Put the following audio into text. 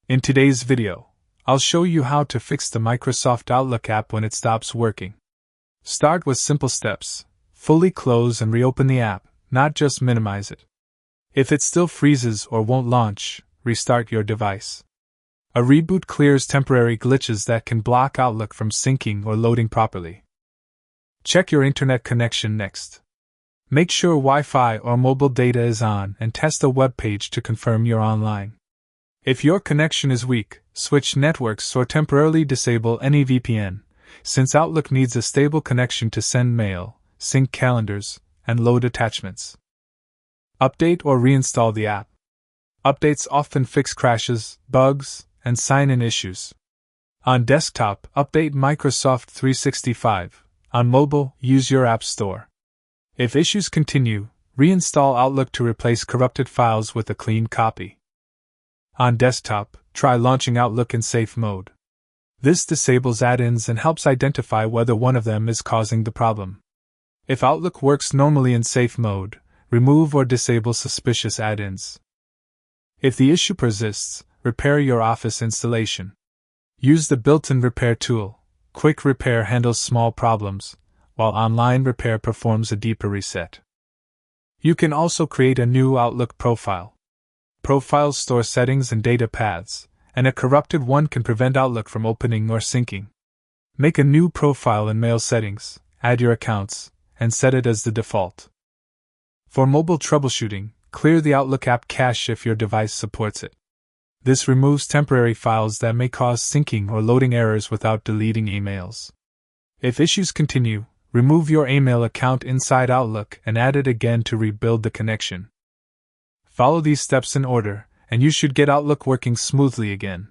In today's video, I'll show you how to fix the Microsoft Outlook app when it stops working. Start with simple steps. Fully close and reopen the app, not just minimize it. If it still freezes or won't launch, restart your device. A reboot clears temporary glitches that can block Outlook from syncing or loading properly. Check your internet connection next. Make sure Wi-Fi or mobile data is on and test a web page to confirm you're online. If your connection is weak, switch networks or temporarily disable any VPN, since Outlook needs a stable connection to send mail, sync calendars, and load attachments. Update or reinstall the app. Updates often fix crashes, bugs, and sign-in issues. On desktop, update Microsoft 365. On mobile, use your App Store. If issues continue, reinstall Outlook to replace corrupted files with a clean copy. On desktop, try launching Outlook in safe mode. This disables add-ins and helps identify whether one of them is causing the problem. If Outlook works normally in safe mode, remove or disable suspicious add-ins. If the issue persists, repair your Office installation. Use the built-in repair tool. Quick repair handles small problems, while online repair performs a deeper reset. You can also create a new Outlook profile. Profiles store settings and data paths, and a corrupted one can prevent Outlook from opening or syncing. Make a new profile in Mail settings, add your accounts, and set it as the default. For mobile troubleshooting, clear the Outlook app cache if your device supports it. This removes temporary files that may cause syncing or loading errors without deleting emails. If issues continue, remove your email account inside Outlook and add it again to rebuild the connection. Follow these steps in order, and you should get Outlook working smoothly again.